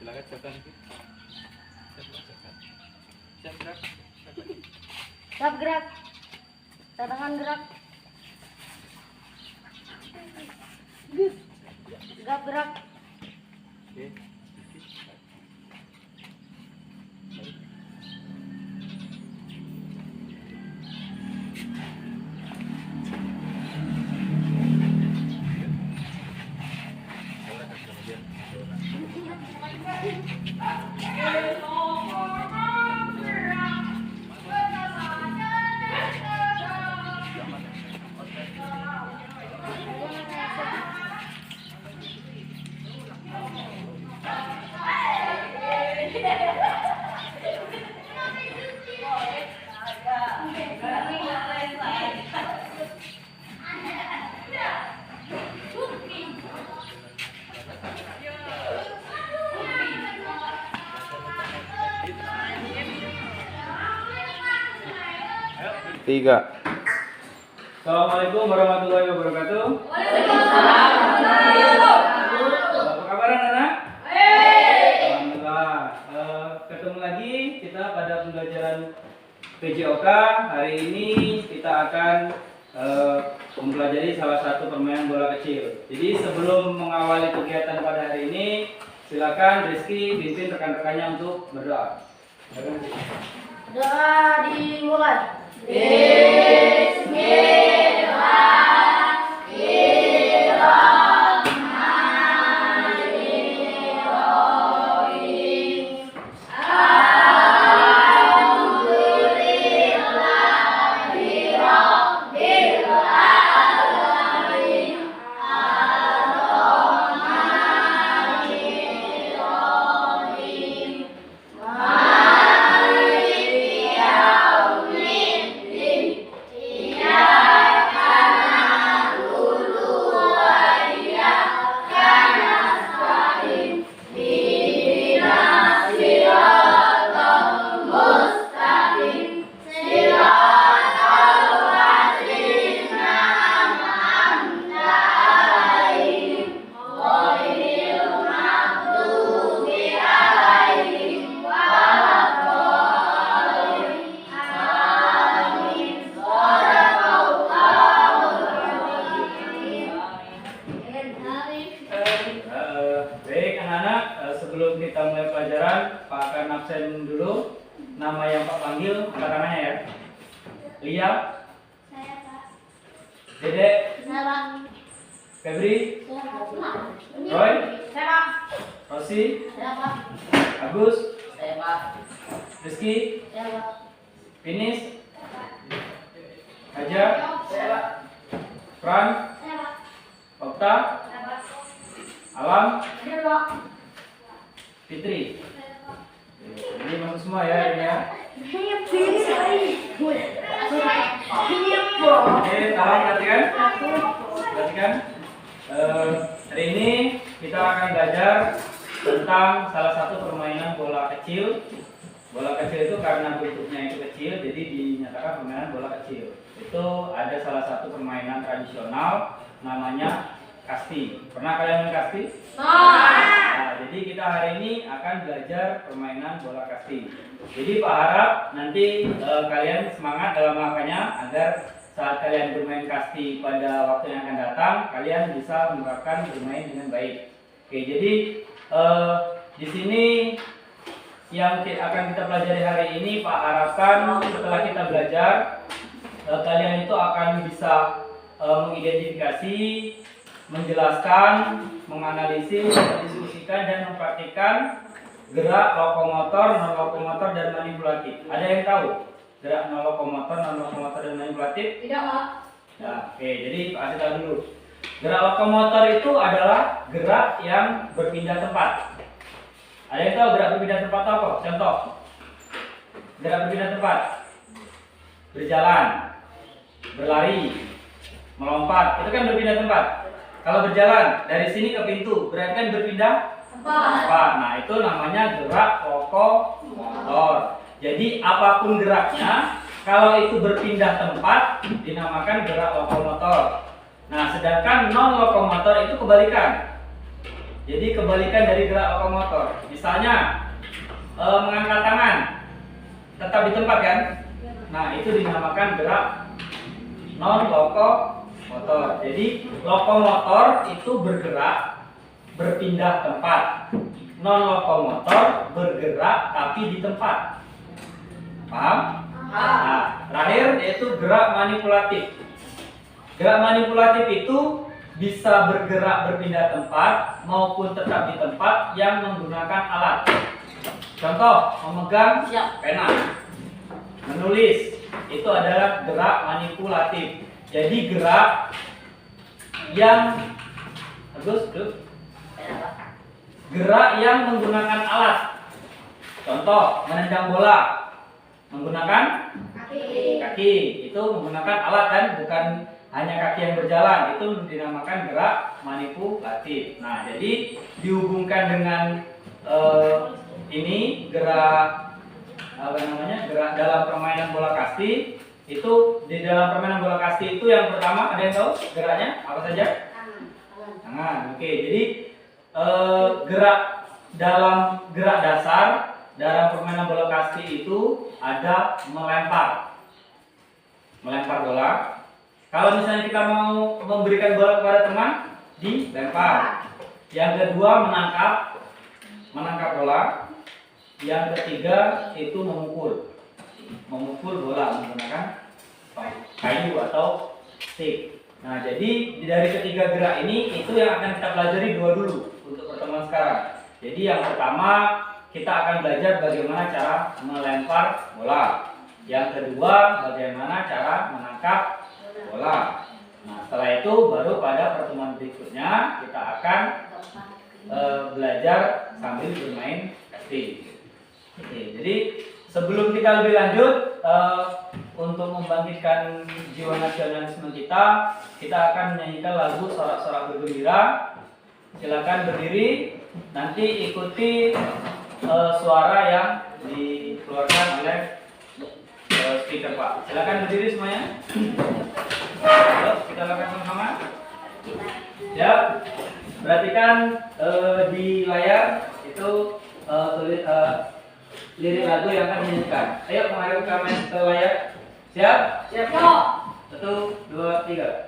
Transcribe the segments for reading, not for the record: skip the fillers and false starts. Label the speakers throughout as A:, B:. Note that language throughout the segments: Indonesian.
A: Gerak. Tangan gerak. Gerak.
B: 3.
C: Assalamualaikum warahmatullahi wabarakatuh. Apa kabar anak-anak? Alhamdulillah. Ketemu lagi kita pada pembelajaran PJOK. Hari ini kita akan mempelajari salah satu permainan bola kecil. Jadi sebelum mengawali kegiatan pada hari ini, silakan Rizky pimpin rekan-rekannya untuk berdoa.
A: Doa dimulai.
C: Baik anak-anak, sebelum kita mulai pelajaran, Pak akan absen dulu. Nama yang Pak panggil, angkat tangannya ya. Lia,
A: Saya Pak.
C: Dede,
A: Saya Pak.
C: Febri,
A: Saya Pak.
C: Roy,
A: Saya Pak.
C: Rosi,
A: Saya Pak.
C: Agus,
A: Saya Pak.
C: Rizky,
A: Saya Pak.
C: Finis, Haja,
A: Saya Pak.
C: Fran,
A: Saya Pak.
C: Okta,
A: Saya Pak.
C: Alam,
A: Saya Pak.
C: Fitri. Ini masuk semua ya ini ya. Oke, tolong perhatikan. Perhatikan. Hari ini kita akan belajar tentang salah satu permainan bola kecil. Bola kecil itu karena bentuknya itu kecil, jadi dinyatakan permainan bola kecil. Itu ada salah satu permainan tradisional namanya kasti. Pernah kalian main kasti? Nah, jadi kita hari ini akan belajar permainan bola kasti. Jadi Pak harap nanti kalian semangat dalam melakukannya agar saat kalian bermain kasti pada waktu yang akan datang, kalian bisa menerapkan bermain dengan baik. Oke, jadi di sini yang akan kita pelajari hari ini, Pak harapkan setelah kita belajar, kalian itu akan bisa mengidentifikasi, menjelaskan, menganalisis, mendiskusikan, dan mempraktikkan gerak lokomotor, non lokomotor, dan manipulatif. Ada yang tahu gerak non lokomotor, dan manipulatif?
A: Tidak, Pak.
C: Nah, oke, jadi Pak kasih tahu dulu. Gerak lokomotor itu adalah gerak yang berpindah tempat. Ada yang tahu gerak berpindah tempat apa? Contoh, gerak berpindah tempat: berjalan, berlari, melompat. Itu kan berpindah tempat. Kalau berjalan dari sini ke pintu, berarti kan berpindah tempat. Nah, itu namanya gerak lokomotor. Jadi apapun geraknya, kalau itu berpindah tempat, dinamakan gerak lokomotor. Nah, sedangkan non lokomotor itu kebalikan. Jadi kebalikan dari gerak lokomotor. Misalnya mengangkat tangan tetap di tempat kan? Nah, itu dinamakan gerak non lokomotor. Jadi lokomotor itu bergerak berpindah tempat. Non lokomotor bergerak tapi di tempat. Paham? Nah, terakhir yaitu gerak manipulatif. Gerak manipulatif itu bisa bergerak berpindah tempat maupun tetap di tempat yang menggunakan alat. Contoh, memegang pena, menulis, itu adalah gerak manipulatif. Jadi gerak yang gerak yang menggunakan alat. Contoh, menendang bola menggunakan kaki, itu menggunakan alat kan, bukan hanya kaki yang berjalan. Itu dinamakan gerak manipulatif. Nah, jadi dihubungkan dengan ini gerak gerak dalam permainan bola kasti. Itu di dalam permainan bola kasti itu yang pertama, ada yang tahu geraknya apa saja? Tangan. Oke, jadi gerak dasar dalam permainan bola kasti itu ada melempar bola. Kalau misalnya kita mau memberikan bola kepada teman, dilempar. Yang kedua menangkap bola. Yang ketiga itu memukul bola menggunakan kayu atau stick. Nah, jadi dari ketiga gerak ini itu yang akan kita pelajari dulu untuk pertemuan sekarang. Jadi yang pertama kita akan belajar bagaimana cara melempar bola. Yang kedua bagaimana cara menangkap bola. Nah, setelah itu baru pada pertemuan berikutnya kita akan belajar sambil bermain casting. Oke, jadi sebelum kita lebih lanjut untuk membangkitkan jiwa nasionalisme kita akan menyanyikan lagu Sorak-Sorak Bergembira. Silakan berdiri, nanti ikuti suara yang dikeluarkan oleh speaker Pak. Silakan berdiri semuanya. Ayo, kita lakukan sama-sama. Ya, perhatikan di layar itu tulis lirik lagu yang akan dinyanyikan. Ayo menghadap ke layar. Siap?
A: Siap.
C: 1, 2, 3.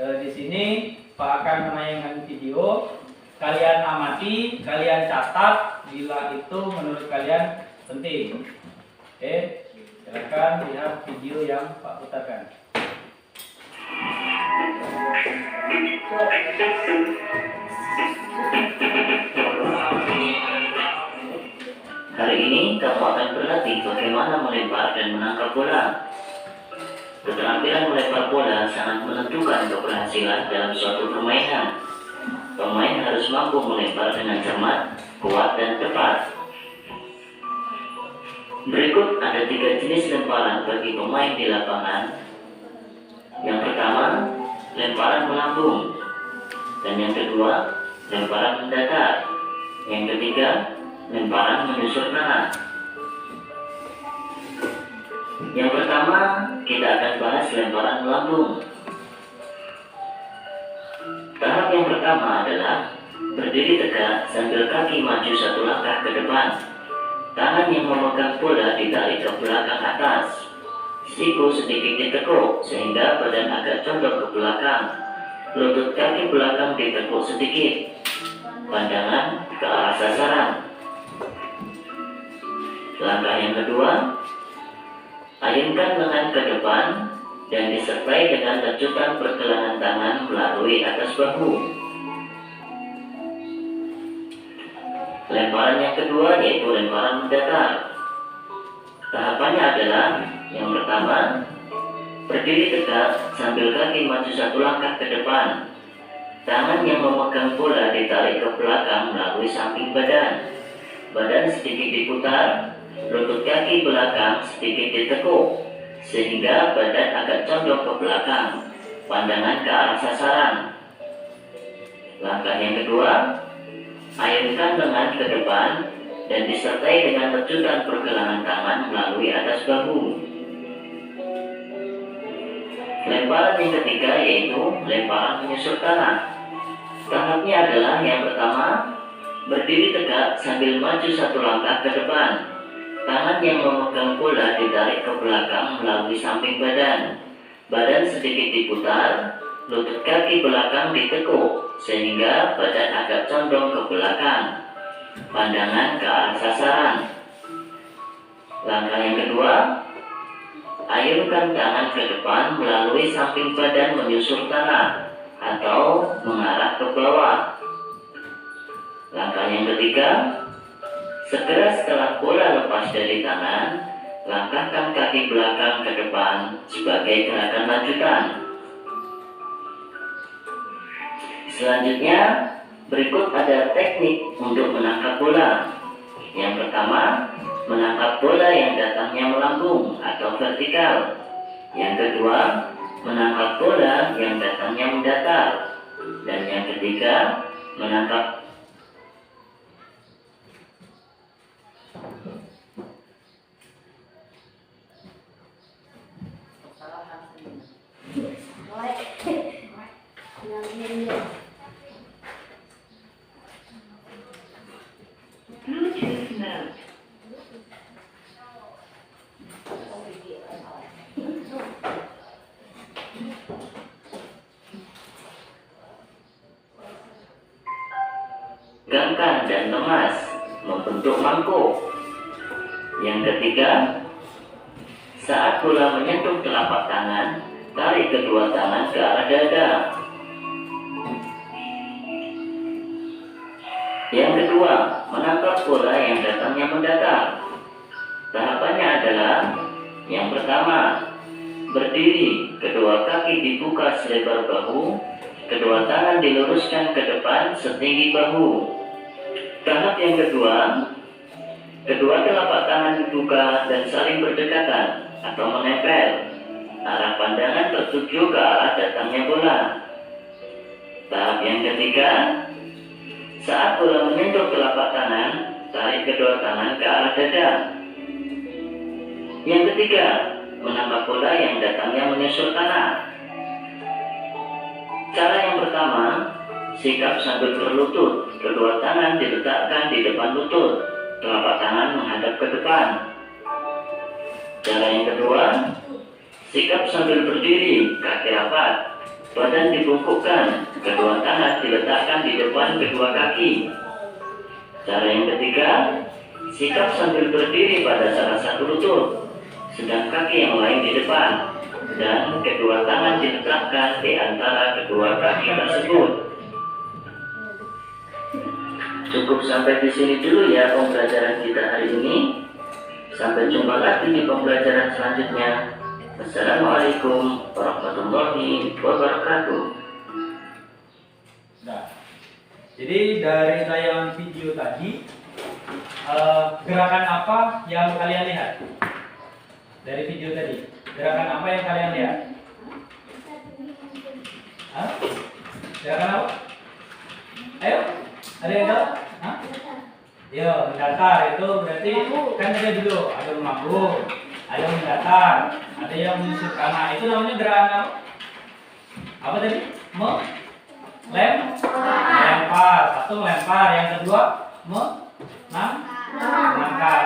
C: Di sini Pak akan menayangkan video. Kalian amati, kalian catat bila itu menurut kalian penting. Oke, silakan lihat video yang Pak putarkan.
D: Hari ini kamu akan berlatih bagaimana melempar dan menangkap bola. Keterampilan melempar bola sangat menentukan keberhasilan dalam suatu permainan. Pemain harus mampu melempar dengan cermat, kuat, dan tepat. Berikut ada 3 jenis lemparan bagi pemain di lapangan. Yang pertama, lemparan melambung. Dan yang kedua, lemparan mendatar. Yang ketiga, lemparan menyusur tanah. Yang pertama, kita akan bahas lemparan melambung. Tahap yang pertama adalah berdiri tegak sambil kaki maju satu langkah ke depan. Tangan yang memegang bola ditarik ke belakang atas. Siku sedikit ditekuk sehingga badan agak condong ke belakang. Lutut kaki belakang ditekuk sedikit. Pandangan ke arah sasaran. Langkah yang kedua, ayunkan lengan ke depan dan disertai dengan lecutan pergelangan tangan melalui atas bahu. Lemparan yang kedua yaitu lemparan mendatar. Tahapannya adalah yang pertama, berdiri tegak sambil kaki maju satu langkah ke depan. Tangan yang memegang bola ditarik ke belakang melalui samping badan. Badan sedikit diputar, lutut kaki belakang sedikit ditekuk, sehingga badan agak condong ke belakang. Pandangan ke arah sasaran. Langkah yang kedua, ayunkan lengan ke depan dan disertai dengan lecutan pergelangan tangan melalui atas bahu. Lemparan yang ketiga yaitu lemparan menyusur tanah. Tahapnya adalah yang pertama, berdiri tegak sambil maju satu langkah ke depan. Tangan yang memegang bola ditarik ke belakang melalui samping badan. Badan sedikit diputar, lutut kaki belakang ditekuk sehingga badan agak condong ke belakang. Pandangan ke arah sasaran. Langkah yang kedua, ayunkan tangan ke depan melalui samping badan menyusur tanah atau mengarah ke bawah. Langkah yang ketiga, segera setelah bola lepas dari tangan, langkahkan kaki belakang ke depan sebagai gerakan lanjutan. Selanjutnya, berikut ada teknik untuk menangkap bola. Yang pertama, menangkap bola yang datangnya melambung atau vertikal. Yang kedua, menangkap bola yang datangnya mendatar. Dan yang ketiga, menangkap gangkan dan lemas membentuk mangkuk. Yang ketiga, saat bola menyentuh telapak tangan, tarik kedua tangan ke arah dada. Yang kedua, menangkap bola yang datangnya mendatar. Tahapannya adalah yang pertama, berdiri, kedua kaki dibuka selebar bahu, kedua tangan diluruskan ke depan setinggi bahu. Tahap yang kedua, kedua telapak tangan dibuka dan saling berdekatan atau menempel. Arah pandangan tertuju ke arah datangnya bola. Tahap yang ketiga, saat bola menyentuh telapak tangan, tarik kedua tangan ke arah dada. Yang ketiga, menangkap bola yang datangnya menyusur tanah. Cara yang pertama, sikap sambil berlutut, kedua tangan diletakkan di depan lutut, telapak tangan menghadap ke depan. Cara yang kedua, sikap sambil berdiri, kaki rapat, badan dibungkukkan, kedua tangan diletakkan di depan kedua kaki. Cara yang ketiga, sikap sambil berdiri pada salah satu lutut, sedang kaki yang lain di depan, dan kedua tangan diletakkan di antara kedua kaki tersebut. Cukup sampai di sini dulu ya pembelajaran kita hari ini. Sampai jumpa lagi di pembelajaran selanjutnya. Assalamualaikum warahmatullahi wabarakatuh.
C: Nah, jadi dari tayangan video tadi, gerakan apa yang kalian lihat? Dari video tadi, gerakan apa yang kalian lihat? Hah? Gerakan apa? Ayo, ada yang tahu? Hah? Yo, mendatar itu berarti kan ada dulu, ada melambung, ada mendatar, ada yang menyusur tanah. Itu namanya gerakan apa? Apa tadi? melempar. Satu melempar, yang kedua menangkap.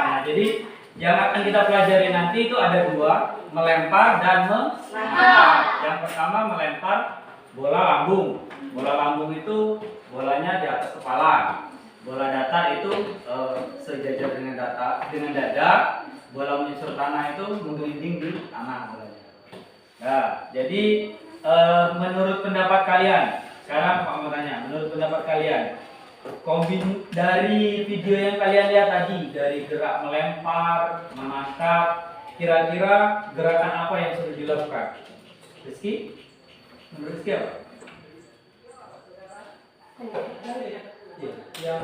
C: Nah, jadi yang akan kita pelajari nanti itu ada dua, melempar dan menangkap. Yang pertama melempar bola lambung. Bola lambung itu bolanya di atas kepala. Bola datar itu sejajar dengan dada. Bola menyusur tanah itu menggelinding di tanah bolanya. Nah, jadi menurut pendapat kalian, sekarang Pak mau tanya, menurut pendapat kalian, dari video yang kalian lihat tadi, dari gerak melempar, menangkap, kira-kira gerakan apa yang sudah dilakukan? Rizky? Menurut Rizky apa? Yang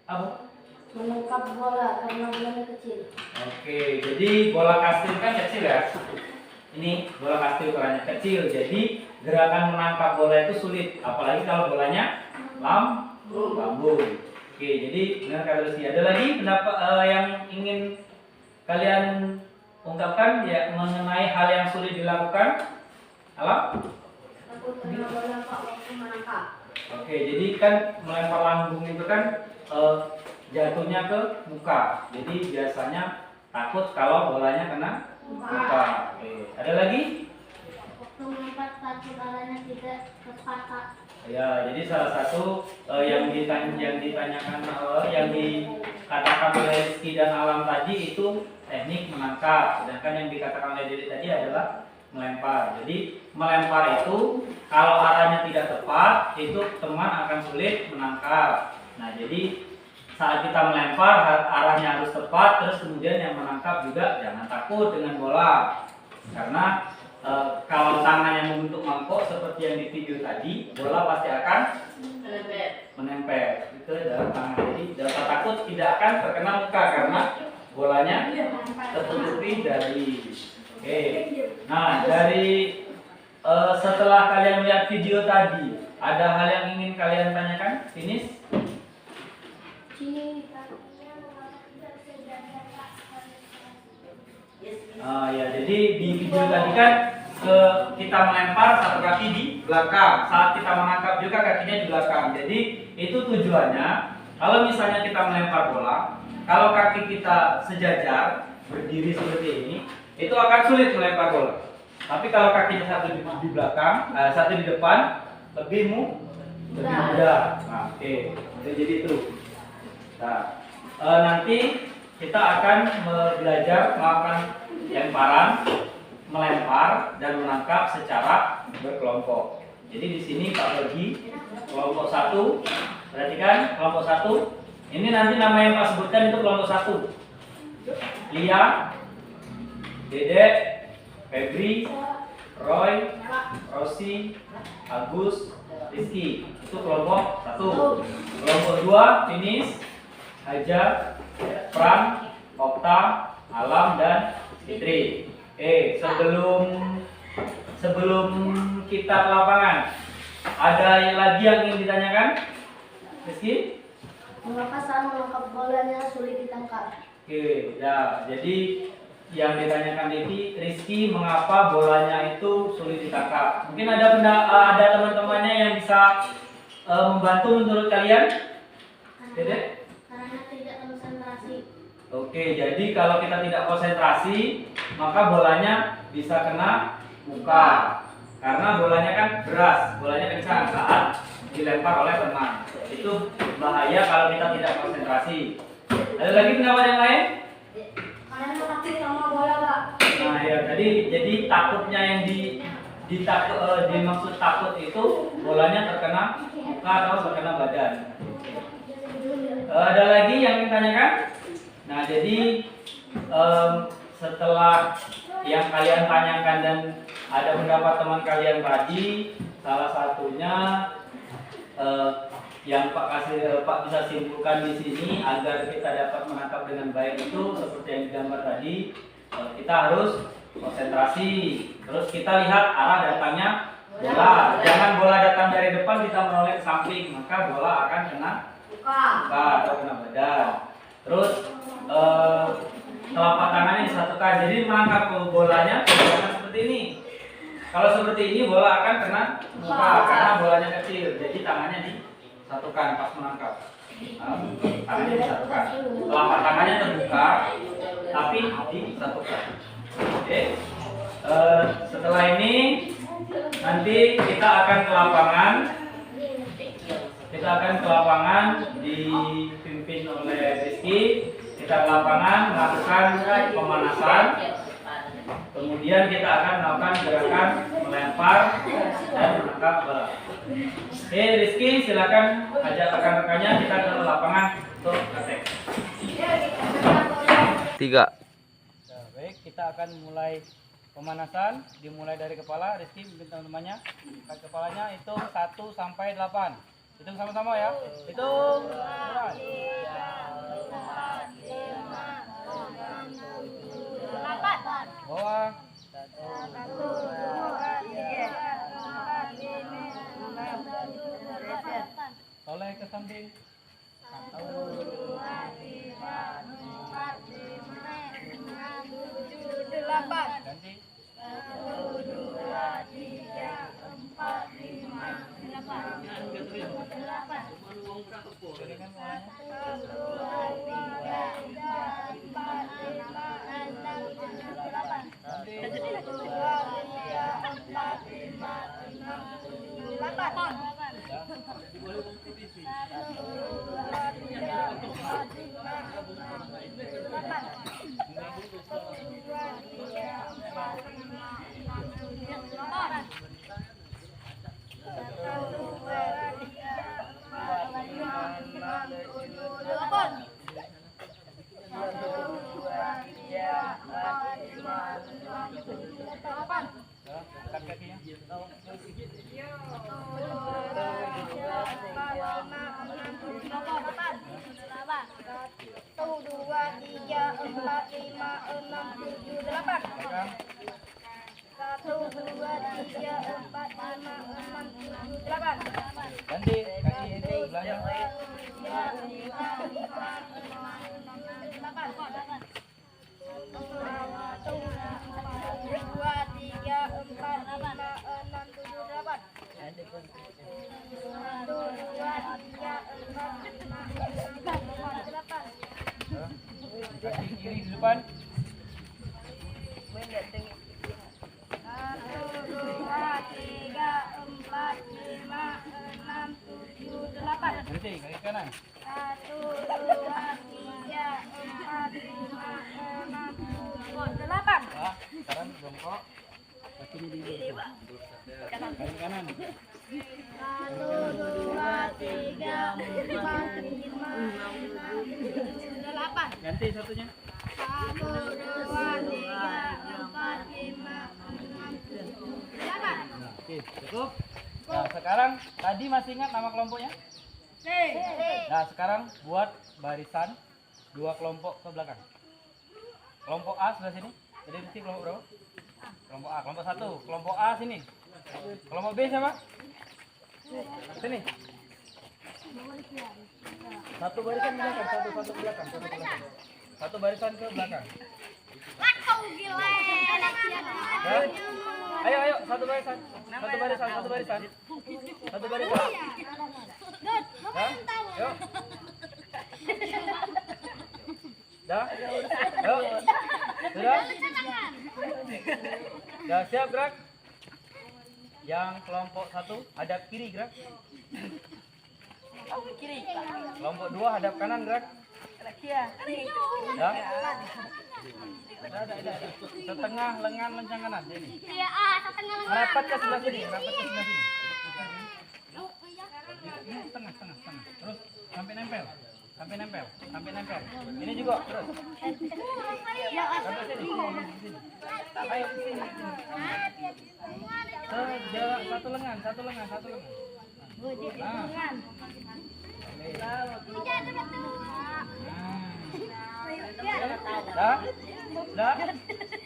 C: apa?
A: Menangkap bola karena bolanya kecil.
C: Oke, jadi bola kastil kan kecil ya. Ini bola kastil ukurannya kecil, jadi gerakan menangkap bola itu sulit, apalagi kalau bolanya lambung. Oke, jadi benar kata Rizky. Ada lagi pendapat yang ingin kalian ungkapkan ya mengenai hal yang sulit dilakukan? Alam?
A: Takut kena bola Pak waktu menangkap.
C: Oke, jadi kan melempar lambung itu kan jatuhnya ke muka. Jadi biasanya takut kalau bolanya kena muka. Oke. Ada lagi?
A: Waktu melempar takut arahnya tidak tepat Pak.
C: Ya, jadi salah satu yang ditanyakan yang dikatakan oleh Rizky dan Alam tadi itu teknik menangkap. Sedangkan yang dikatakan oleh Dede tadi adalah melempar. Jadi melempar itu kalau arahnya tidak tepat, itu teman akan sulit menangkap. Nah, jadi saat kita melempar arahnya harus tepat, terus kemudian yang menangkap juga jangan takut dengan bola. Karena kalau tangannya membentuk mangkok seperti yang di video tadi, bola pasti akan menempel itu dalam tangan. Jadi jangan takut tidak akan terkena muka karena bolanya tertutupi dari. Oke. Nah, dari setelah kalian melihat video tadi, ada hal yang ingin kalian tanyakan? Finish? Ya, jadi di video tadi kan kita melempar satu kaki di belakang, saat kita menangkap juga kakinya di belakang. Jadi itu tujuannya, kalau misalnya kita melempar bola, kalau kaki kita sejajar berdiri seperti ini, itu akan sulit melempar bola. Tapi kalau kakinya satu di belakang, satu di depan, lebih mudah. Nah, oke. Jadi itu. Nah, nanti kita akan belajar melakukan lemparan, melempar dan menangkap secara berkelompok. Jadi di sini Pak bagi kelompok 1. Perhatikan kelompok 1. Ini nanti nama yang Pak sebutkan itu kelompok 1. Lia, Dede, Febri, Roy, Rosi, Agus, Rizky. Itu kelompok 1. Kelompok 2 Finis, Haja, Pram, Okta, Alam dan Fitri. Sebelum kita ke lapangan, ada lagi yang ingin ditanyakan? Rizky?
A: Mengapa saat menangkap bolanya sulit ditangkap?
C: Oke, ya, jadi yang ditanyakan Rizky mengapa bolanya itu sulit ditangkap. Mungkin ada teman-temannya yang bisa membantu menurut kalian? Dede?
A: Karena tidak konsentrasi.
C: Oke, jadi kalau kita tidak konsentrasi, maka bolanya bisa kena muka. Karena bolanya kan deras, bolanya kencang saat dilempar oleh teman. Itu bahaya kalau kita tidak konsentrasi. Ada lagi pendapat yang lain?
A: Karena takut sama bola Pak.
C: Nah ya, jadi takutnya yang dimaksud takut itu bolanya terkena muka atau terkena badan. Ada lagi yang ditanyakan? Nah, jadi setelah yang kalian tanyakan dan ada pendapat teman kalian tadi, salah satunya yang Pak bisa simpulkan di sini agar kita dapat menangkap dengan baik itu seperti yang digambar tadi, kita harus konsentrasi. Terus kita lihat arah datangnya bola. Jangan bola datang dari depan kita menoleh ke samping, maka bola akan kena muka atau kena badan. Terus telapak tangannya disatukan. Jadi menangkap bolanya seperti ini. Kalau seperti ini bola akan kena muka karena bolanya kecil. Jadi tangannya disatukan pas menangkap. Tangannya disatukan. Telapak tangannya terbuka, tapi disatukan. Oke. Setelah ini nanti kita akan ke lapangan. Kita akan ke lapangan dipimpin oleh Rizky. Kita ke lapangan melakukan pemanasan. Kemudian kita akan melakukan gerakan melempar dan menangkap bola. Oke, Rizky silakan ajak rekan-rekannya kita ke lapangan untuk praktek.
B: 3.
C: Baik, kita akan mulai pemanasan. Dimulai dari kepala. Rizky pimpin teman-temannya. Kepalanya hitung 1 sampai 8. Hitung sama-sama ya. Hitung. Mulai.
A: 8.
C: Bawah. Oleh ke samping.
A: 8.
C: Ganti.
A: 8.
C: Ganti kaki itu sebelahnya. 8. Kaki kiri di depan.
A: 8.
C: Ganti kaki kanan.
A: 1, 2, 3, 4, 5, 6, 7, 8.
C: Sekarang bongkok. Kakinya di bawah. Kaki kanan.
A: 1, 2, 3, 4, 5, 6, 7, 8.
C: Ganti satunya.
A: 1, 2, 3, 4, 5, 6, 7, 8.
C: Oke, cukup. Nah, sekarang tadi masih ingat nama kelompoknya? Nah, sekarang buat barisan 2 kelompok ke belakang. Kelompok A sebelah sini. Jadi mesti kelompok berapa? Kelompok A, kelompok 1. Kelompok A sini. Kelompok B siapa? Sini. Satu barisan ke belakang, satu ke belakang, satu ke belakang. Satu barisan ke belakang. Ya. Ayo, satu barisan. Satu barisan, satu barisan. Satu barisan. Ya. Yuk. Dah. Yuk. Sudah? Dah siap gerak? Yang kelompok 1 hadap kiri gerak. Kelompok 2 hadap kanan gerak. Ya. Ada. Setengah lengan lencang kanan sini. Merapat ke sebelah sini, merapat ke sebelah sini. Ini setengah. Terus sampai nempel. Ini juga terus. Sampai sini. Ayo ke sini. Satu lengan.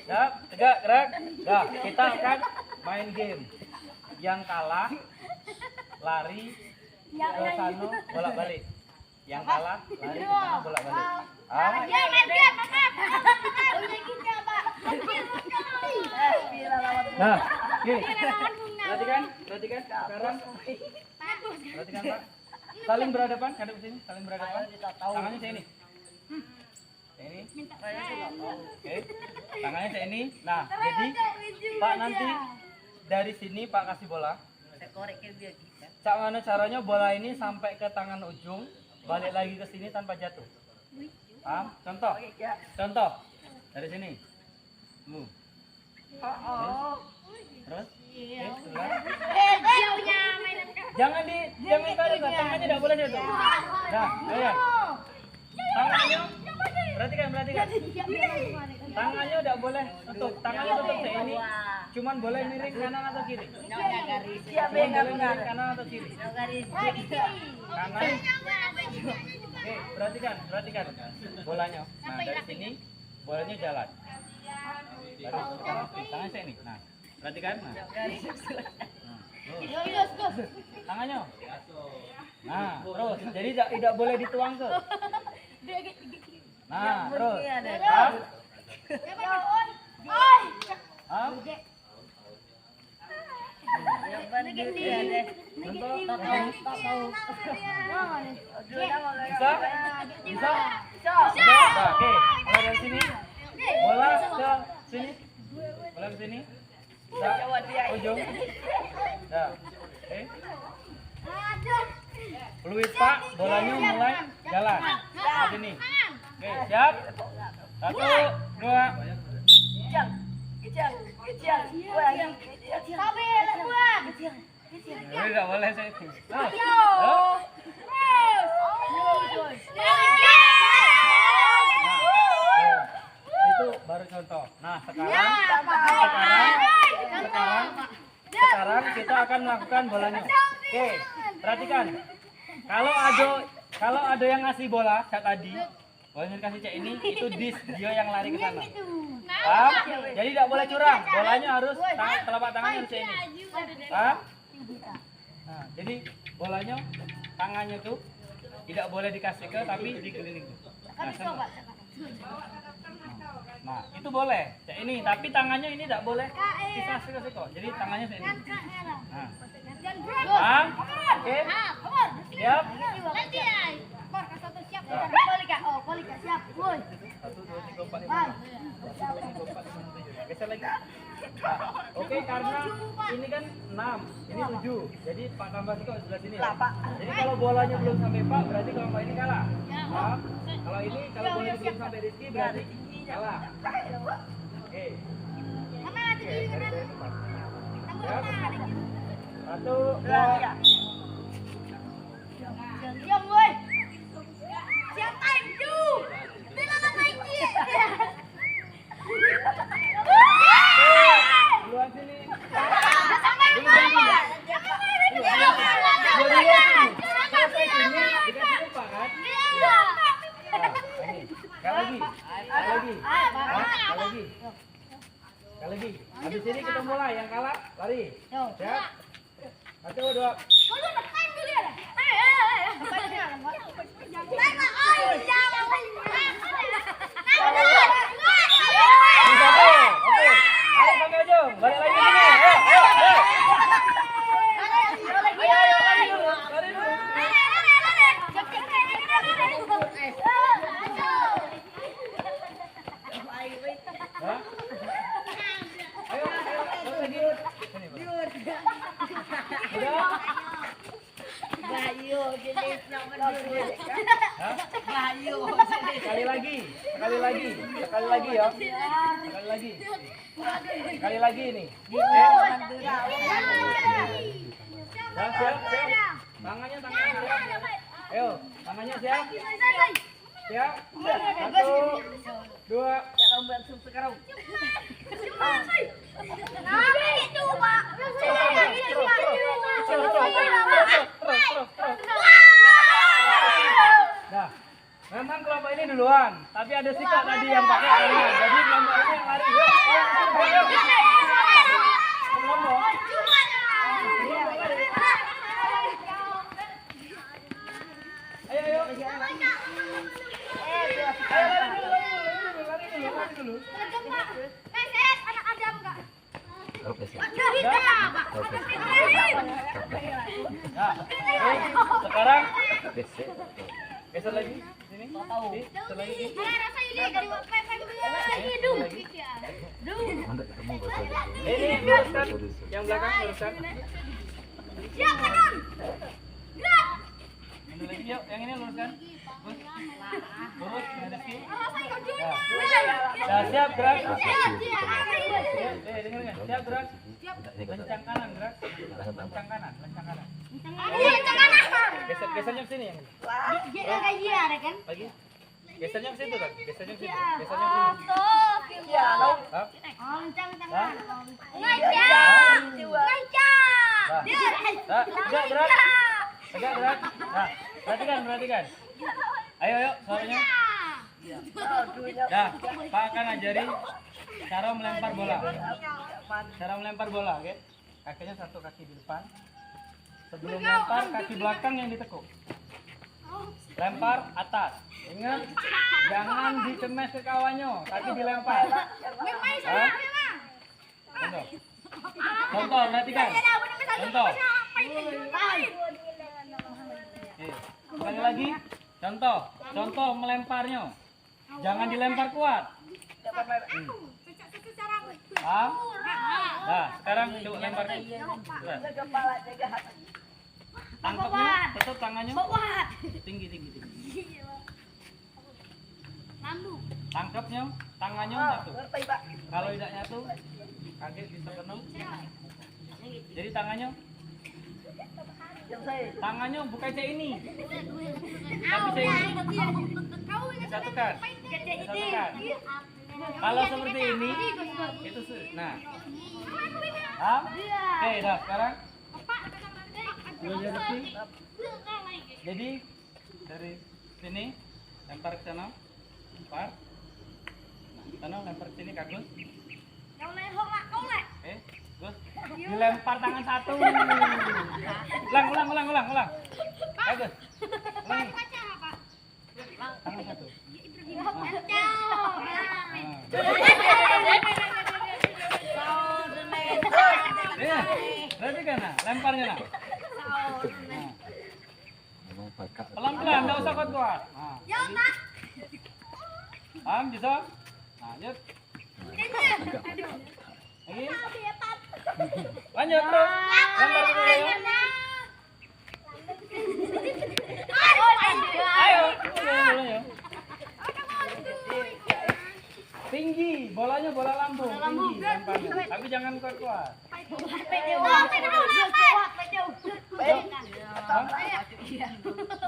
C: Dah, tegak gerak. Dah, kita akan main game. Yang kalah lari ke sana bolak-balik. Yang kalah lari ke sana bolak-balik. Nah, Nih. Perhatikan. Sekarang. Perhatikan Pak. Saling berhadapan, hadap ke sini, saling berhadapan. Tangannya saya ini. Ini. Oke. Tangannya saya ini. Nah, jadi Pak nanti dari sini Pak kasih bola. Cak mana caranya bola ini sampai ke tangan ujung, balik lagi ke sini tanpa jatuh. Paham? Contoh. Dari sini. Terus? Sebelah. Jangan tarik, tangannya tidak boleh jatuh. Nah, ayo. Tangannya, perhatikan. Tangannya tidak boleh tutup. Tangannya tutup saya ini. Cuman boleh miring kanan atau kiri. Kanan atau kiri. Kanan. Oke, perhatikan. Bolanya. Nah, dari sini bolanya jalan. Tangan saya ini. Nah, perhatikan. Nah. Tangannya. Nah, terus. Jadi tidak boleh dituang ke. Nah, terus. Bisa? Oke, kalau dari sini bola ke sini. Ujung. Nah, oke. Peluit Pak, bolanya mulai jalan. Ke sini. Oke, siap? 1, 2. Tidak boleh saya itu. Itu baru contoh. Nah, sekarang kita akan melakukan bolanya. Oke, perhatikan. Kalau ada yang ngasih bola saat tadi, bolanya dikasih cek ini, itu dia yang lari ke sana. Paham? Jadi tidak boleh curang. Bolanya harus telapak tangannya harus ini. Paham? Nah, jadi bolanya tangannya tuh tidak boleh dikasih ke, tapi dikelilingi. Nah, itu boleh. Cek ini, tapi tangannya ini tidak boleh dikasih ke situ. Jadi tangannya ini. Nah. Paham? Oke. Siap? 1, 2, 3, 4, 5. Geser lagi. Oke, karena ini kan 6, ini 7. Jadi Pak tambah sih kok sebelah sini. Jadi kalau bolanya belum sampai Pak, berarti kelompok ini kalah. Paham? Kalau bolanya belum sampai Rizky, berarti kalah. Oke. Siap? 1, 2. Duluan sini. Sekali lagi. Habis ini kita mulai, yang kalah lari. Siap? 1, 2. Balik lagi sini. Ayo. Lari dulu. Hah? Ayo. Lagi. Sini, Udah? Sekali lagi ya. Sekali lagi ini. Siap. Tangannya. Ayo, tangannya siap. Siap. 1, 2. Nah, memang kelompok ini duluan, tapi ada sikap tadi yang pakai tangan. Jadi kelompok ini yang lari. Kelompok. Ayo. Lari dulu. Nah, sekarang geser lagi sini. Geser lagi. Ini luruskan, yang belakang luruskan. Ini lagi yuk, yang ini luruskan. Lurus, Rizky. Nah, siap gerak. Dengar. Siap gerak. Lencang kanan gerak. Lencang kanan. Gesernya ke sini yang ini. Lagi. Gesernya ke situ kan? Gesernya ke situ. Tegak gerak. Nah, perhatikan. Ayo, suaranya. Nah, Pak akan ajari cara melempar bola. Oke? Kakinya satu kaki di depan. Sebelum lempar, kaki belakang yang ditekuk. Lempar atas. Ingat, jangan dicemes ke kawannya, tapi dilempar. Contoh, perhatikan. Contoh. Kembali lagi. Contoh melemparnya. Jangan dilempar kuat. Paham? Nah, sekarang coba lempar. Tangkapnya, tetap tangannya tinggi. Tangkapnya, tangannya nyatu. Kalau tidak nyatu, kaki bisa penuh. Jadi tangannya bukan kayak ini, tapi kayak ini. Disatukan. Kalau seperti ini, itu nah. Oke, dah sekarang. Jadi dari sini lempar ke sana, lempar. Lempar ke sini Kak Gus. Gus, dilempar tangan satu. Ulang. Bagus. Ulangi. Tangan satu. Berarti kan lemparnya nah. Pelan-pelan, enggak usah kuat-kuat. Paham bisa? Nah, lanjut. Lagi. Lanjut terus. Lempar dulu ya. Ayo. Tinggi, bolanya bola lambung, tinggi lemparnya. Tapi jangan kuat-kuat.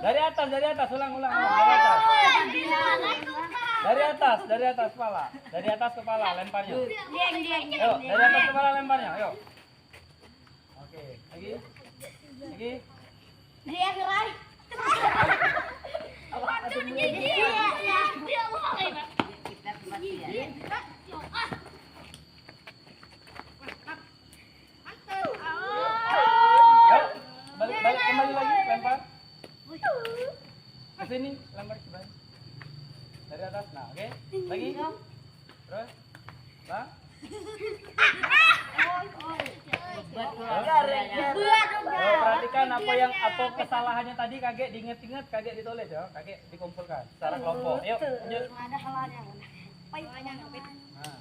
C: Dari atas, ulang. Dari atas kepala. Dari atas kepala lemparnya. Yuk, dari atas kepala lemparnya, yuk. Oke, lagi. Balik kembali lagi lempar. Ke sini lempar ke bawah. Dari atas. Nah, oke. Lagi. Terus. Bang. Perhatikan apa kesalahannya tadi, kakek diingat-ingat, kakek ditulis ya, kakek dikumpulkan secara kelompok. Yuk, lanjut. Nah,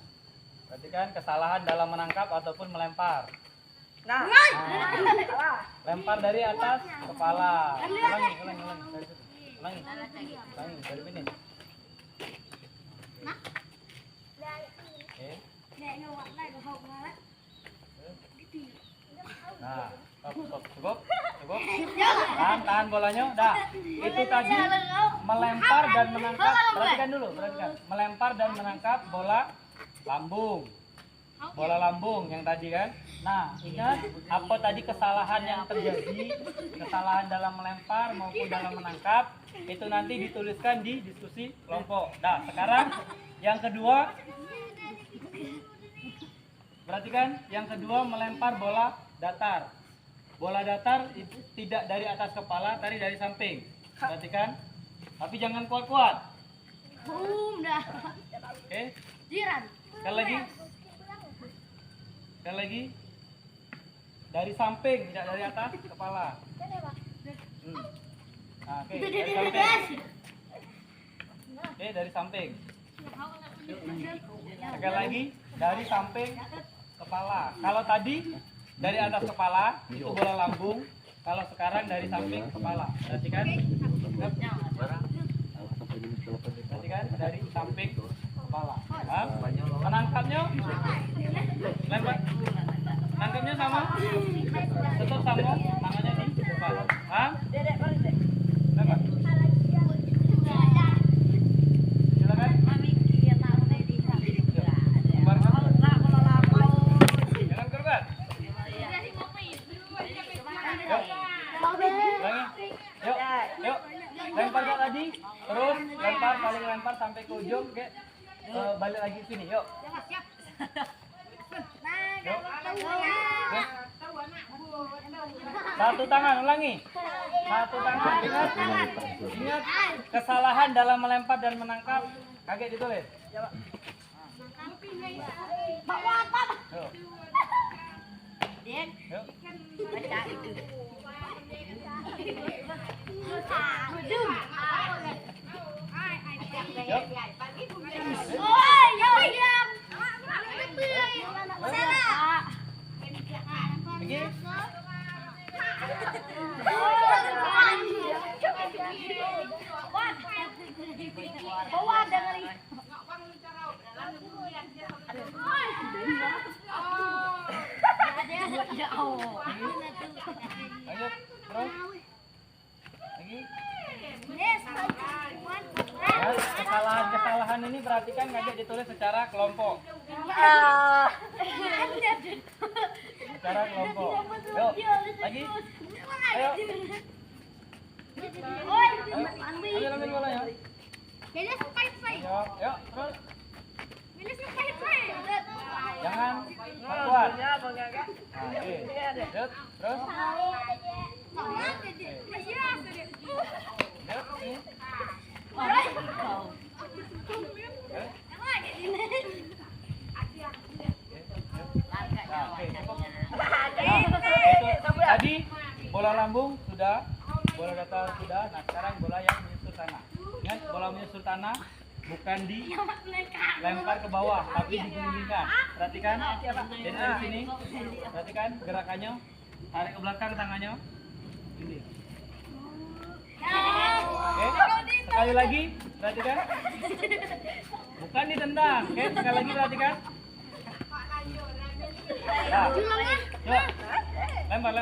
C: perhatikan kesalahan dalam menangkap ataupun melempar. Nah, lempar dari atas kepala. Ulangi dari situ. Ulangi dari sini. Oke. Nah, cukup. Tahan bolanya. Dah. Itu tadi melempar dan menangkap. Perhatikan. Melempar dan menangkap bola lambung. Bola lambung yang tadi kan. Nah, ingat apa tadi kesalahan yang terjadi? Kesalahan dalam melempar maupun dalam menangkap itu nanti dituliskan di diskusi kelompok. Nah, sekarang yang kedua. Perhatikan, yang kedua melempar bola datar. Bola datar itu tidak dari atas kepala, tadi dari samping. Perhatikan, tapi jangan kuat-kuat. Oke. Sekali lagi. Sekali lagi. Dari samping, tidak dari atas kepala. Nah, oke, dari samping. Oke, dari samping. Sekali lagi, dari samping kepala. Kalau tadi dari atas kepala itu bola lambung. Kalau sekarang dari samping kepala. Perhatikan. Perhatikan dari samping kepala. Paham? Menangkapnya, lempar. Nangkapnya sama. Tetap sama. Tangannya di kepala. Paham? Lempar. Silakan. Jangan kerubat. Yuk, yuk, lempar kayak tadi, terus lempar, saling lempar sampai ke ujung, oke? Balik lagi ke sini, yuk. Yuk. Satu tangan, ulangi. Satu tangan, ingat kesalahan dalam melempar dan menangkap, kaget ditulis. Yuk. Yuk. Ayo, terus. Lagi. Ya, kesalahan ini perhatikan ngajak ditulis secara kelompok. Secara kelompok. Yuk, lagi. Ayo. Ambil bola ya. Yuk, terus. Jangan kuat. Oke. Yuk, terus. Tadi bola lambung sudah, bola datar sudah. Nah sekarang bola yang menyusur tanah. Ingat bola menyusur tanah bukan dilempar ke bawah, tapi digulingkan. Perhatikan. Jadi dari sini, perhatikan gerakannya. Tarik ke belakang tangannya. Ini. Oke, sekali lagi, perhatikan. Bukan ditendang, oke, sekali lagi perhatikan. Nah, yuk, lempar.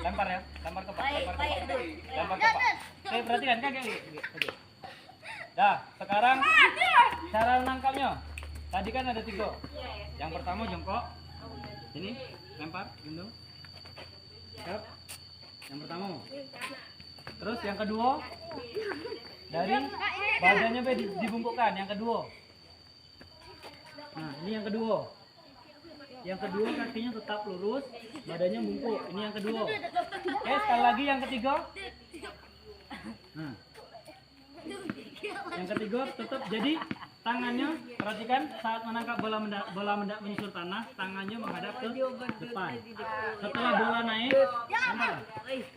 C: Lempar ya, lempar ke pak. Oke, perhatikan kaki. Dah, sekarang cara menangkapnya. Tadi kan ada 3. Yang pertama jongkok. Ini, lempar, gendong. Siap. Yang pertama. Terus yang kedua dari badannya dibungkukkan. Yang kedua. Nah, ini yang kedua. Yang kedua kakinya tetap lurus, badannya bungkuk. Ini yang kedua. Oke, sekali lagi yang ketiga. Nah. Yang ketiga tetap jadi tangannya, perhatikan saat menangkap bola menyusur tanah, tangannya menghadap ke depan. Setelah bola naik,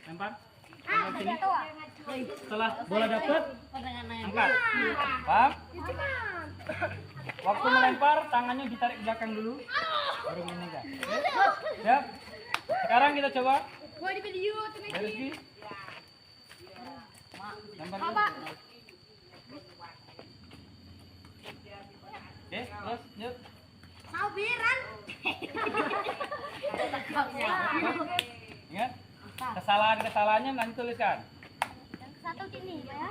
C: lempar sini. Setelah bola dapat, angkat. Paham? Waktu melempar, tangannya ditarik ke belakang dulu, baru meninggal. Siap? Sekarang kita coba. Rizky. Lempar dulu. Oke, terus yuk.
A: Saubiran.
C: Ingat, kesalahannya nanti tuliskan.
A: Satu sini ya.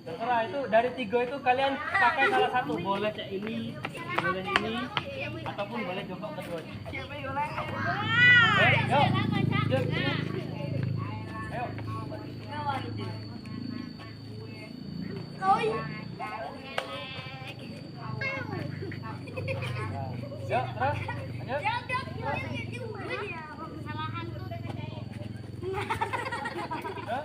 C: Terserah itu dari 3 itu kalian pakai salah satu. Boleh cek ini, boleh ini, ataupun boleh jongkok keduanya. Oke, yuk. Yuk. Ayo. Yuk, terus. Lanjut.
A: Kesalahan tuh.
C: Yuk.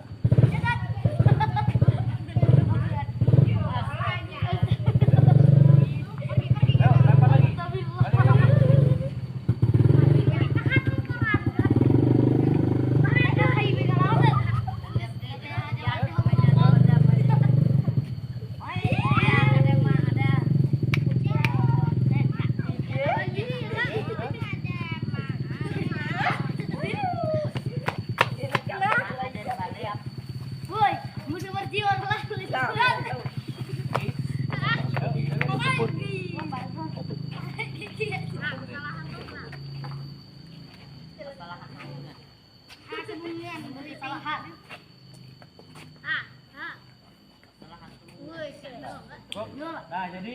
C: Nah, jadi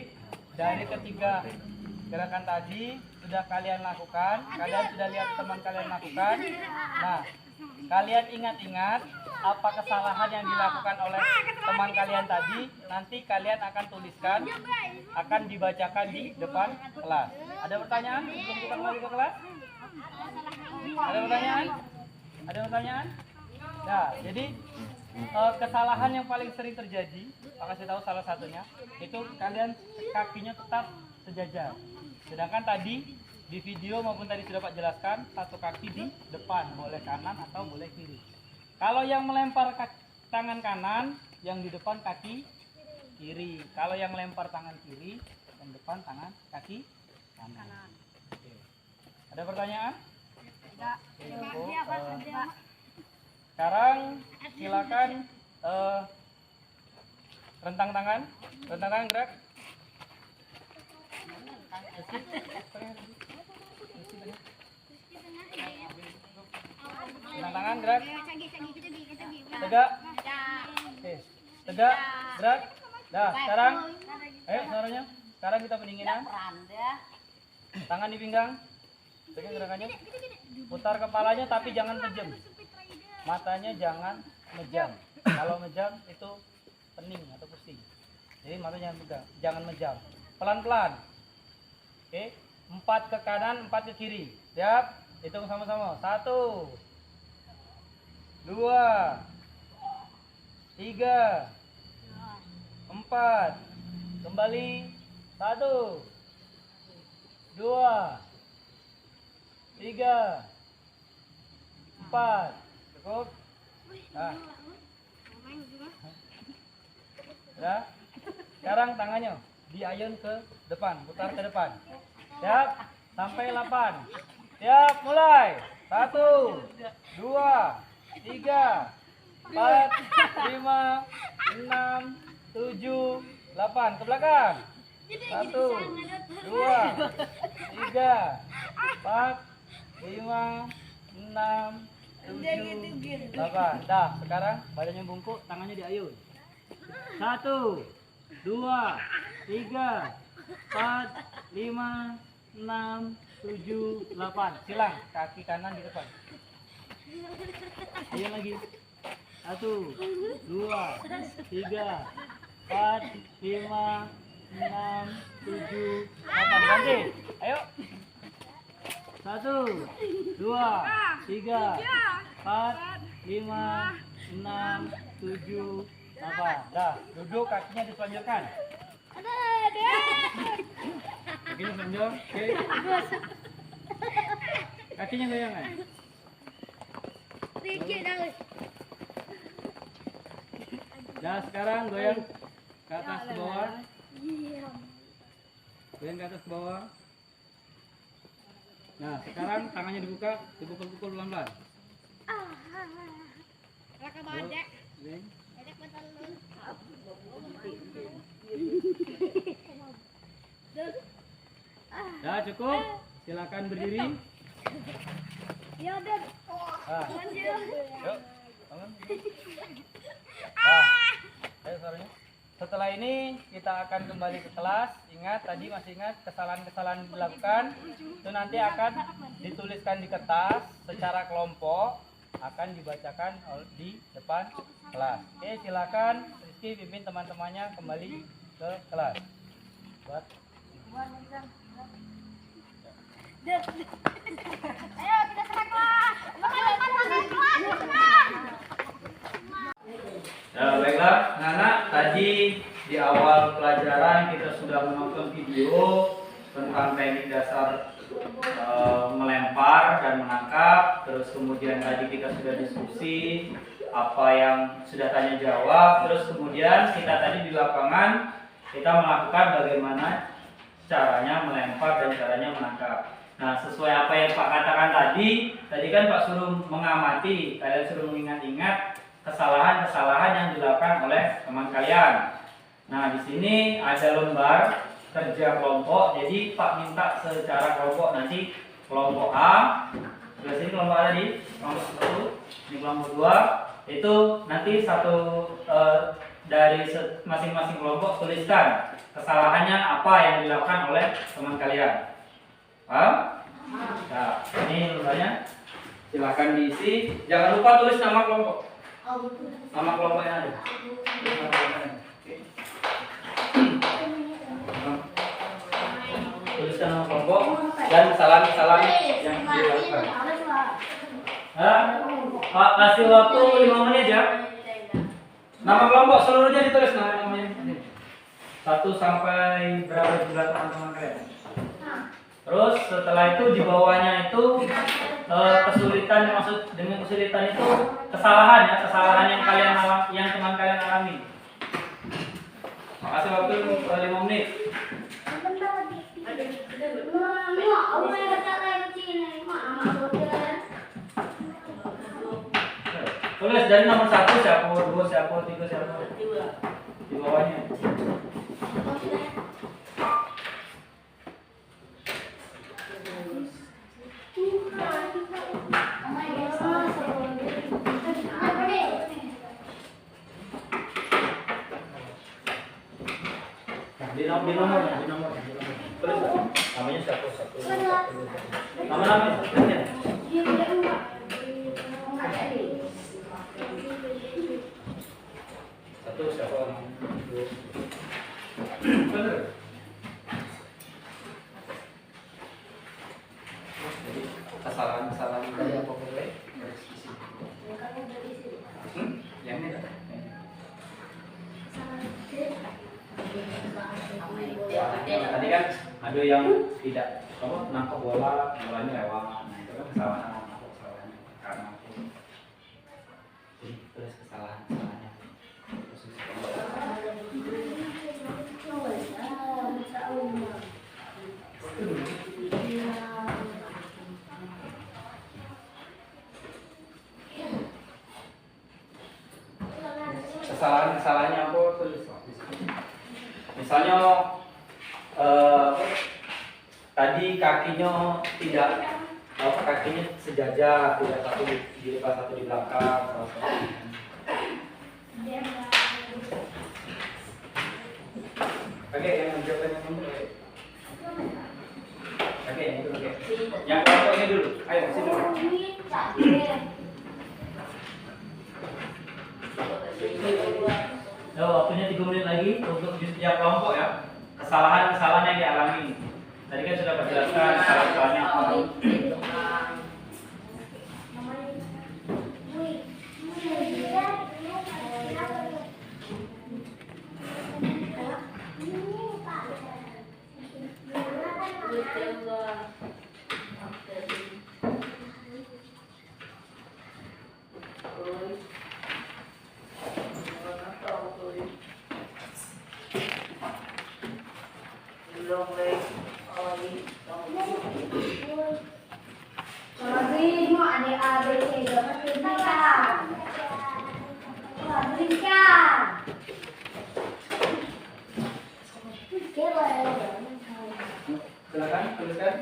C: dari ketiga gerakan tadi sudah kalian lakukan, kalian sudah lihat teman kalian lakukan. Nah, kalian ingat-ingat apa kesalahan yang dilakukan oleh teman kalian tadi, nanti kalian akan tuliskan, akan dibacakan di depan kelas. Ada pertanyaan sebelum kita kembali ke kelas? Ada pertanyaan? Ada pertanyaan? Nah, jadi kesalahan yang paling sering terjadi, Pak kasih tahu salah satunya, itu kalian kakinya tetap sejajar. Sedangkan tadi di video maupun tadi sudah Pak jelaskan, satu kaki di depan, boleh kanan atau boleh kiri. Kalau yang melempar tangan kanan, yang di depan kaki kiri. Kalau yang melempar tangan kiri, yang depan tangan kaki kanan. Oke. Ada pertanyaan? Tidak. Sekarang silakan rentang tangan gerak. Rentang tangan gerak. Tegak. Oke. Tegak, gerak. Dah, sekarang ayo suaranya. Sekarang kita pendinginan. Tangan di pinggang. Pegang gerakannya. Putar kepalanya tapi jangan kejam. Matanya jangan mejam. Kalau mejam itu pening atau pusing. Jadi matanya jangan mejam. Pelan-pelan. Oke, 4 ke kanan, 4 ke kiri. Siap? Hitung sama-sama. 1 2 3 4. Kembali. 1 2 3 4. Cukup? Nah. Ya. Sekarang tangannya diayun ke depan, putar ke depan. Siap? Sampai 8. Siap, mulai. 1 2 3 4 5 6 7 8. Ke belakang. 1 2 3 4 5 6 7 8. Dah, sekarang badannya bungkuk, tangannya diayun. 1 2 3 4 5 6 7 8. Silang, kaki kanan di depan. Ayun lagi. 1 2 3 4 5 6 7 8. Ganti. Ayo. 1 2 3 4 5 6 7 8. Dah, duduk, kakinya diselonjorkan. Kakinya selonjor. Oke. Kakinya goyangan. Dah, sekarang goyang ke atas ke bawah. Goyang ke atas ke bawah. Nah, sekarang tangannya dibuka, dipukul-pukul pelan-pelan. Goyang. Ya cukup, silakan berdiri. Ya udah. Yuk, bangun. Ayo suaranya. Setelah ini kita akan kembali ke kelas. Ingat tadi masih ingat kesalahan-kesalahan dilakukan. Itu nanti akan dituliskan di kertas secara kelompok, akan dibacakan di depan kelas. Oke, silakan Rizky pimpin teman-temannya kembali ke kelas. Buat.
A: Ayo kita serang kelas.
C: Baiklah, anak-anak, tadi di awal pelajaran kita sudah menonton video tentang teknik dasar melempar dan menangkap. Terus kemudian tadi kita sudah diskusi apa yang sudah tanya jawab. Terus kemudian kita tadi di lapangan kita melakukan bagaimana caranya melempar dan caranya menangkap. Nah, sesuai apa yang Pak katakan tadi kan Pak suruh mengamati, kalian suruh mengingat-ingat kesalahan-kesalahan yang dilakukan oleh teman kalian. Nah, di sini ada lembar kerja kelompok. Jadi Pak minta secara kelompok, nanti kelompok A Sebelah sini kelompok ada di kelompok 1, ini kelompok 2. Itu nanti dari masing-masing kelompok tuliskan kesalahannya apa yang dilakukan oleh teman kalian. Paham? Nah, ini lembahnya. Silahkan diisi. Jangan lupa tulis nama kelompok. Nama kelompok yang ada. Tuliskan nama kelompok dan kesalahan-kesalahan yang dilakukan. Pak, kasih waktu 5 menit ya. Nama kelompok seluruhnya ditulis namanya. 1 sampai berapa jumlah teman-teman kalian? Terus setelah itu di bawahnya itu kesulitan, maksud dengan kesulitan itu kesalahan ya, kesalahan yang teman kalian alami. Makasih waktu 5 menit. Tulis dari nomor 1 siapa, 2 siapa, 3 siapa. Di bawahnya. Di nomornya. Tulis namanya siapa, satu. Nama-namanya. Satu siapa? Benar. Jadi kesalahan tadi apa boleh? Yang ini kan? Tadi kan ada yang tidak nangkep bolanya lewat. Nah itu kan kesalahan kesalahannya karena aku. Jadi terus kesalahannya. Kesalahannya apa tulis. Misalnya tadi kakinya tidak kakinya sejajar, tidak satu di depan satu di belakang. Oke, yang menjawab yang dulu. Oke, yang dulu. Yang kelompoknya dulu. Ayo, sini dulu. Waktunya 3 menit lagi untuk setiap kelompok ya. Kesalahan-kesalahan yang dialami. Tadi kan sudah dijelaskan kesalahan-kesalahannya apa. Silakan tuliskan.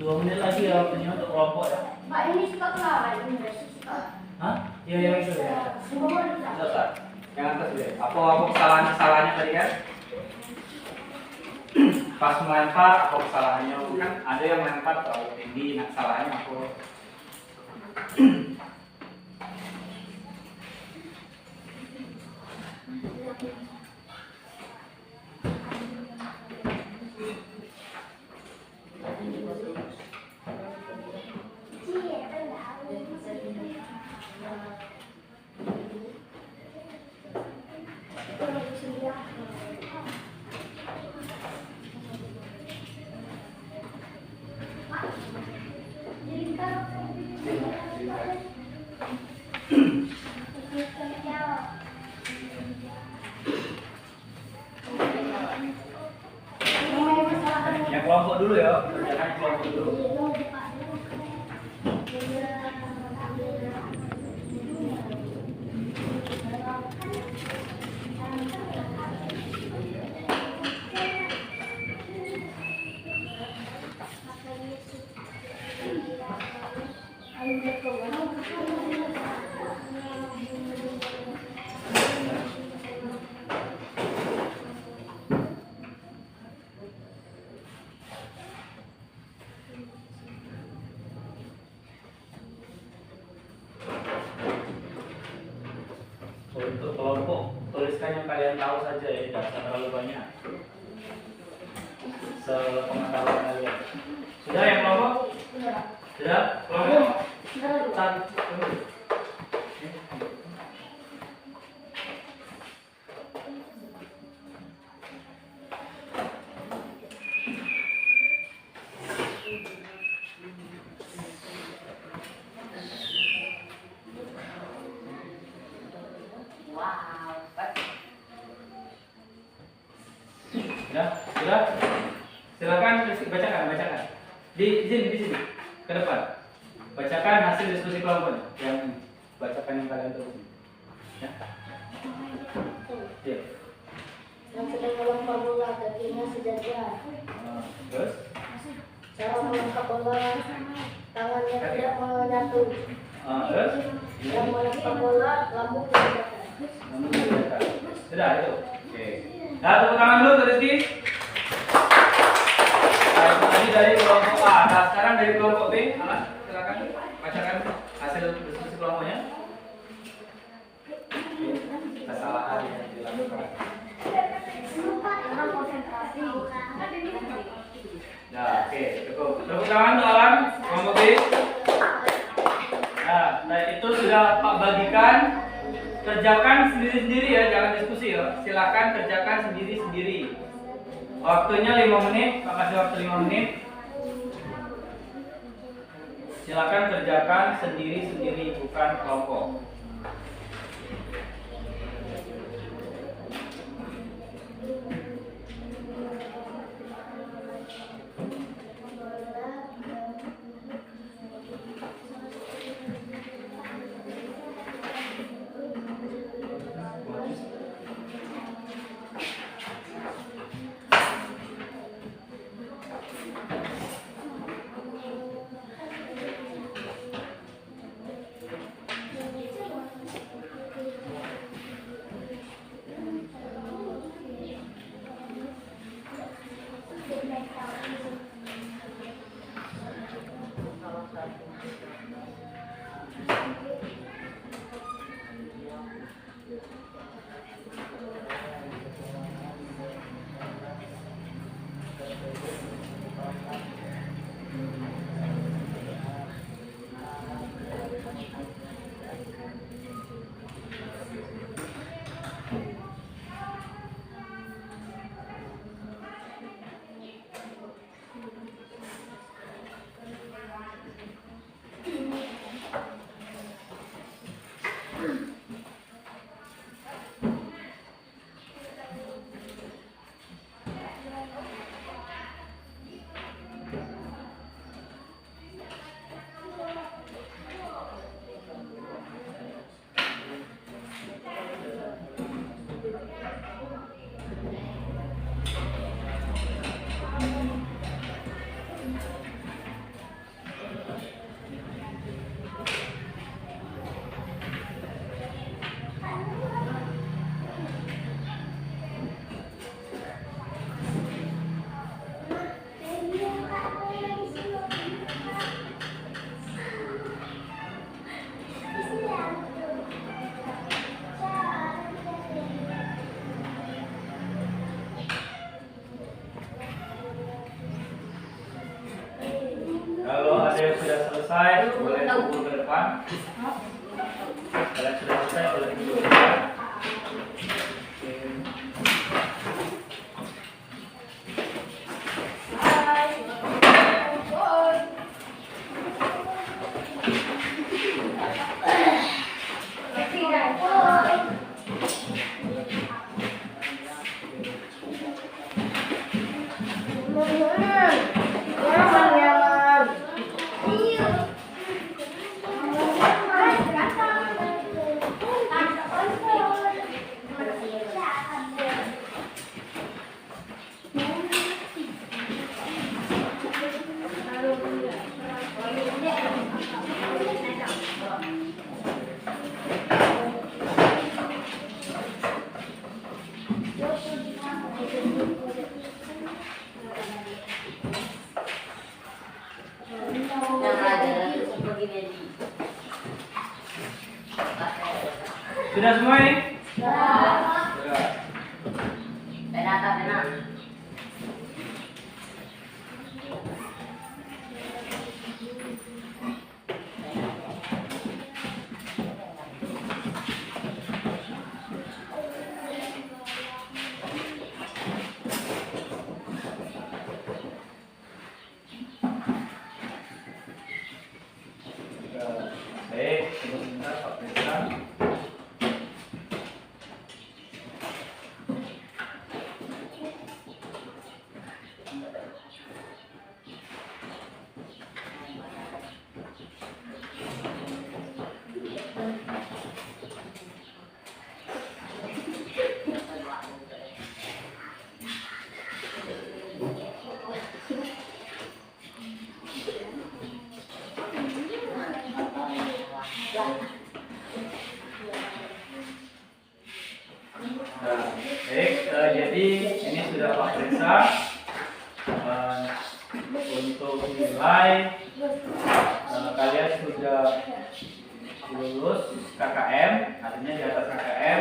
C: Dua menit lagi ya waktunya untuk kelompok ya.
A: Pak ini stop lah, ini
C: Hah? Iya yang itu ya. Selesai. Yang atas deh. Apa kesalahannya tadi kan? Pas melempar apa kesalahannya kan ada yang melempar terlalu tinggi, nah kesalahannya apa? Yang kelompok dulu ya, jangan kelompok dulu. yang kalian tahu saja ya, tidak usah terlalu banyak. Sepengetahuan kalian. Sudah yang kelompok? Sudah? Kelompok? Satu. Sudah? Silakan bacakan. Di sini, ke depan. Bacakan hasil diskusi kelompok yang bacakan yang kalian tulis. Ya. Ya.
A: Yang sedang melempar bola kakinya sejajar.
C: Terus?
A: Cara melempar bola tangannya tidak menyatu.
C: Terus?
A: Yang melempar bola lambungnya tidak.
C: Sudah itu. Oke. Nah, tepuk tangan dulu ke Rizky. Nah, itu tadi dari kelompok A. Nah, sekarang dari kelompok B. Alas, silakan bacakan hasil diskusi kelompoknya. Kesalahan yang dilakukan. Nah, oke, cukup. Tepuk tangan untuk Alan, kelompok B. Nah, itu sudah Pak bagikan. Kerjakan sendiri-sendiri ya, jangan diskusi ya. Silakan kerjakan sendiri-sendiri. Waktunya 5 menit, Pak kasih waktu 5 menit. Silakan kerjakan sendiri-sendiri, bukan kelompok. Kalau ada yang sudah selesai, boleh kumpul ke depan. Kalian sudah selesai, boleh kumpul ke depan. Sudah semua ini? Sudah. Baik, jadi ini sudah Pak periksa. Untuk nilai kalian sudah lulus KKM, artinya di atas KKM.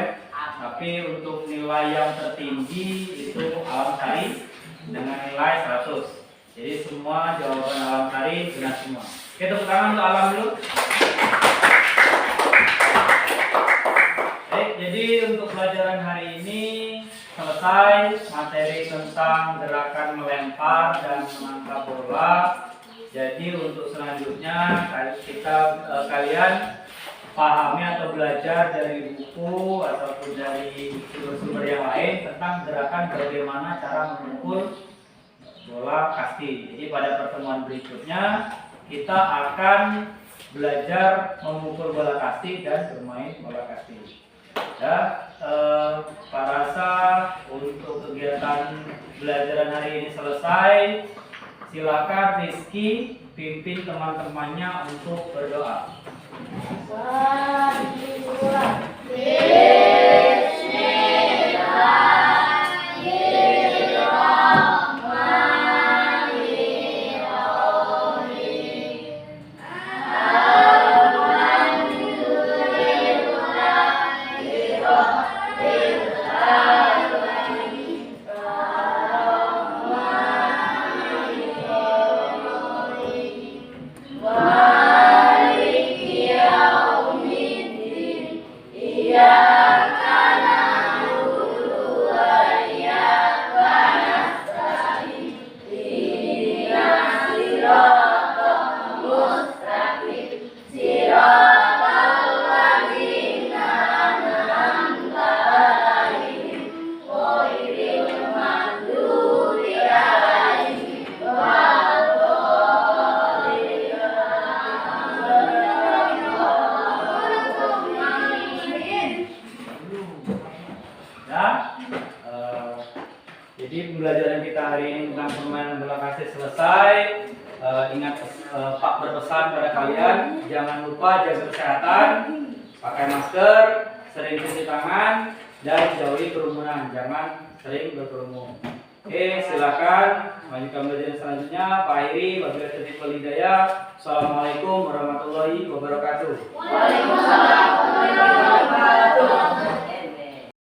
C: Tapi untuk nilai yang tertinggi itu alam sari dengan nilai 100. Jadi semua jawaban alam sari benar semua. Oke, tepuk tangan untuk alam dulu. Baik, jadi untuk pelajaran hari ini selesai materi tentang gerakan melempar dan menangkap bola. Jadi untuk selanjutnya kalian pahami atau belajar dari buku ataupun dari sumber-sumber yang lain tentang gerakan bagaimana cara memukul bola kasti. Jadi pada pertemuan berikutnya kita akan belajar memukul bola kasti dan bermain bola kasti. Ya, Pak Rasa untuk kegiatan belajaran hari ini selesai. Silakan Rizky pimpin teman-temannya untuk berdoa. Jadi pembelajaran kita hari ini tentang permainan bola kasti selesai. Ingat Pak berpesan pada kalian, jangan lupa jaga kesehatan, pakai masker, sering cuci tangan, dan jauhi kerumunan. Jangan sering berkerumun. Oke, silakan lanjutkan belajar selanjutnya. Pak Hiri, wabillahi taufiq wal hidayah. Assalamualaikum warahmatullahi wabarakatuh.
A: Waalaikumsalam warahmatullahi wabarakatuh.